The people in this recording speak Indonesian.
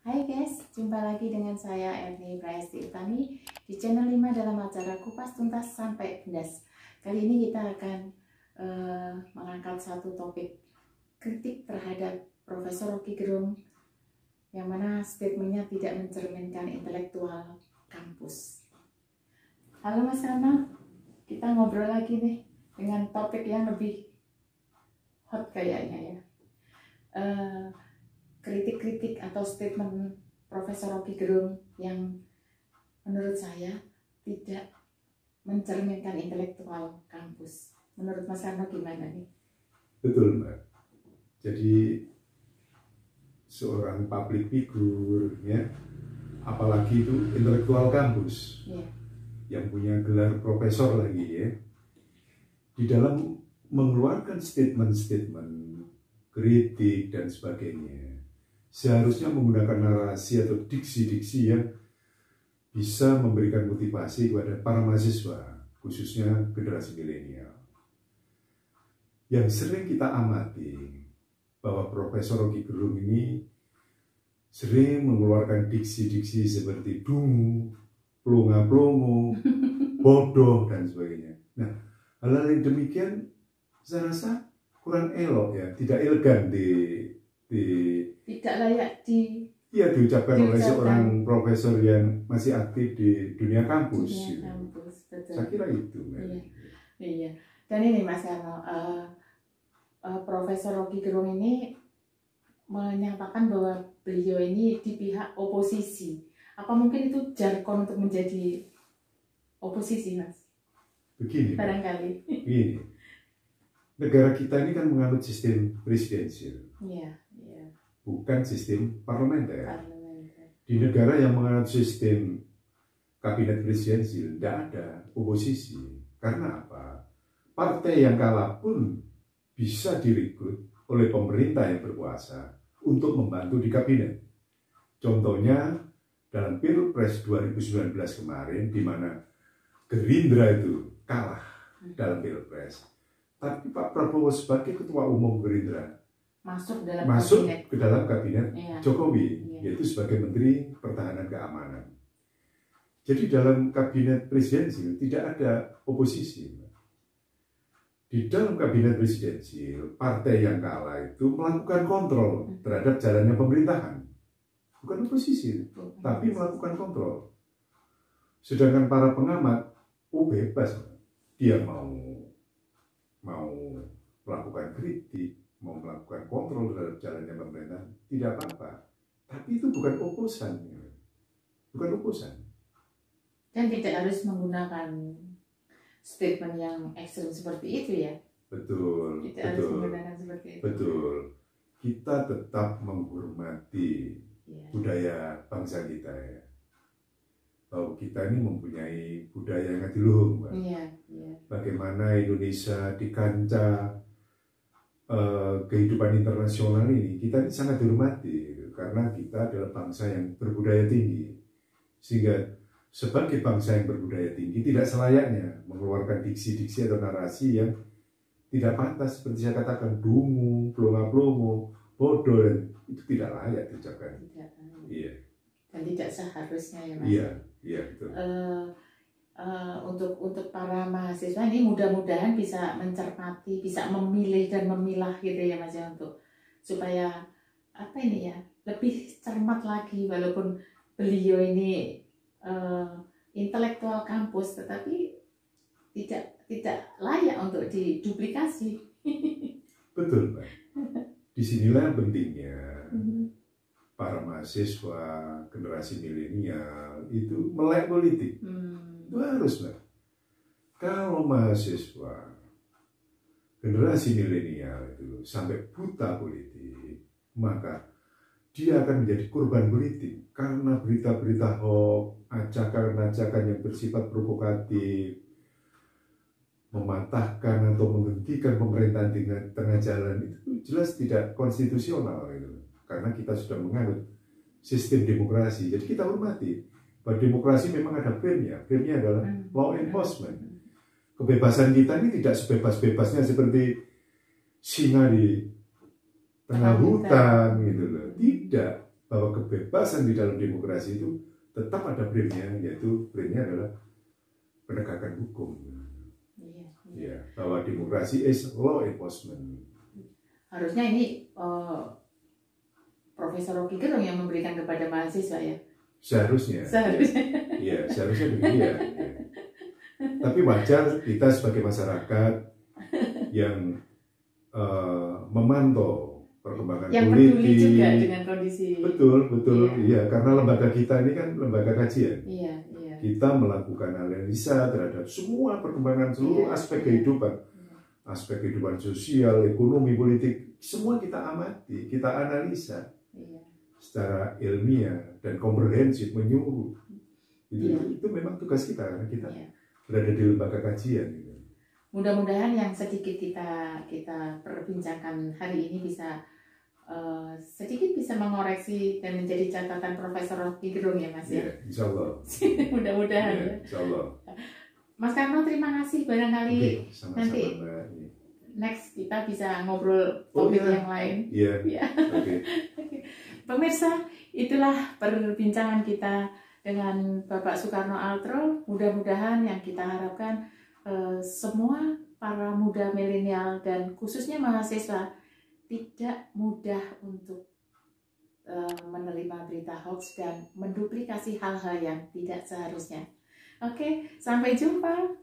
Hai guys, jumpa lagi dengan saya Erni Prayasti Utami di channel 5 dalam acara Kupas Tuntas Sampai Bundas. Kali ini kita akan mengangkat satu topik kritik terhadap Profesor Rocky Gerung yang mana statementnya tidak mencerminkan intelektual kampus. Halo Mas Rama, kita ngobrol lagi nih dengan topik yang lebih hot kayaknya ya. Kritik-kritik atau statement Profesor Rocky Gerung yang menurut saya tidak mencerminkan intelektual kampus. Menurut Mas Karno gimana nih? Betul, Mbak. Jadi seorang public figure, ya, apalagi itu intelektual kampus, yang punya gelar profesor lagi, ya, di dalam mengeluarkan statement-statement kritik dan sebagainya, seharusnya menggunakan narasi atau diksi-diksi yang bisa memberikan motivasi kepada para mahasiswa, khususnya generasi milenial. Yang sering kita amati bahwa Profesor Rocky Gerung ini sering mengeluarkan diksi-diksi seperti dungu, plonga-plongo, bodoh, dan sebagainya. Nah, hal-hal yang demikian saya rasa kurang elok, ya, tidak elegan tidak layak diucapkan oleh seorang profesor yang masih aktif di dunia kampus. Betul. Saya kira itu. Iya. Dan ini Mas Karno, Profesor Rocky Gerung ini menyatakan bahwa beliau ini di pihak oposisi. Apa mungkin itu jargon untuk menjadi oposisi, Mas? Begini, barangkali. Begini. Negara kita ini kan menganut sistem presidensial. Iya. Bukan sistem parlementer. Di negara yang menganut sistem kabinet presidensial tidak ada oposisi. Karena apa? Partai yang kalah pun bisa direkrut oleh pemerintah yang berkuasa untuk membantu di kabinet. Contohnya dalam Pilpres 2019 kemarin, di mana Gerindra itu kalah dalam Pilpres, tapi Pak Prabowo sebagai ketua umum Gerindra masuk ke dalam kabinet Jokowi, yaitu sebagai Menteri Pertahanan Keamanan. Jadi dalam kabinet presidensial tidak ada oposisi. Di dalam kabinet presidensial, partai yang kalah itu melakukan kontrol terhadap jalannya pemerintahan. Bukan oposisi, tapi melakukan kontrol. Sedangkan para pengamat, bebas. Dia mau melakukan kritik, mau melakukan kontrol terhadap jalannya pemerintahan, tidak apa-apa. Tapi itu bukan oposan. Bukan oposan. Dan tidak harus menggunakan statement yang ekstrem seperti itu, ya? Betul. Harus menggunakan seperti itu. Betul. Kita tetap menghormati budaya bangsa kita, ya. Bahwa kita ini mempunyai budaya yang adiluhung, Mbak. Bagaimana Indonesia di kancah kehidupan internasional ini, kita ini sangat dihormati karena kita adalah bangsa yang berbudaya tinggi. Sehingga sebagai bangsa yang berbudaya tinggi tidak selayaknya mengeluarkan diksi-diksi atau narasi yang tidak pantas, seperti saya katakan, dungu, plonga-plongo, bodoh, dan itu tidak layak diucapkan. Iya. Dan tidak seharusnya, ya, Mas. Iya, betul. Untuk para mahasiswa ini mudah-mudahan bisa mencermati, bisa memilih dan memilah gitu ya, Mas, ya, untuk supaya lebih cermat lagi, walaupun beliau ini intelektual kampus, tetapi tidak layak untuk diduplikasi. Betul, Pak. Disinilah pentingnya para mahasiswa generasi milenial itu melek politik. Itu harus, Mbak. Kalau mahasiswa generasi milenial itu sampai buta politik, maka dia akan menjadi korban politik karena berita-berita hoax, ajakan-ajakan yang bersifat provokatif, mematahkan atau menghentikan pemerintahan di tengah jalan, itu jelas tidak konstitusional, gitu. Karena kita sudah menganut sistem demokrasi, jadi kita hormati. Bahwa demokrasi memang ada frame-nya. Frame-nya adalah law enforcement. Kebebasan kita ini tidak sebebas-bebasnya seperti singa di tengah hutan gitu loh. Tidak. bahwa kebebasan di dalam demokrasi itu tetap ada primnya, yaitu primnya adalah penegakan hukum. Ya, bahwa demokrasi is law enforcement. Harusnya ini Profesor Rocky Gerung yang memberikan kepada mahasiswa ya. Seharusnya. Ya, seharusnya begitu ya. Tapi wajar kita sebagai masyarakat yang memantau perkembangan yang politik. peduli juga dengan kondisi. Betul, iya. Karena lembaga kita ini kan lembaga kajian. Iya. Kita melakukan analisa terhadap semua perkembangan seluruh aspek kehidupan, aspek kehidupan sosial, ekonomi, politik, semua kita amati, kita analisa secara ilmiah dan komprehensif, menyeluruh. Itu memang tugas kita karena kita berada di lembaga kajian. Mudah-mudahan yang sedikit kita perbincangkan hari ini bisa sedikit bisa mengoreksi dan menjadi catatan Profesor Rocky Gerung ya Mas ya. Insya Allah. Mudah-mudahan ya. Insya Allah. Mas Karno terima kasih, barangkali sama-sama, nanti Mbak. Next kita bisa ngobrol topik yang lain. Iya. Oke. Pemirsa, itulah perbincangan kita dengan Bapak Soekarno Altro. Mudah-mudahan yang kita harapkan semua para muda milenial dan khususnya mahasiswa tidak mudah untuk menerima berita hoax dan menduplikasi hal-hal yang tidak seharusnya. Oke, sampai jumpa.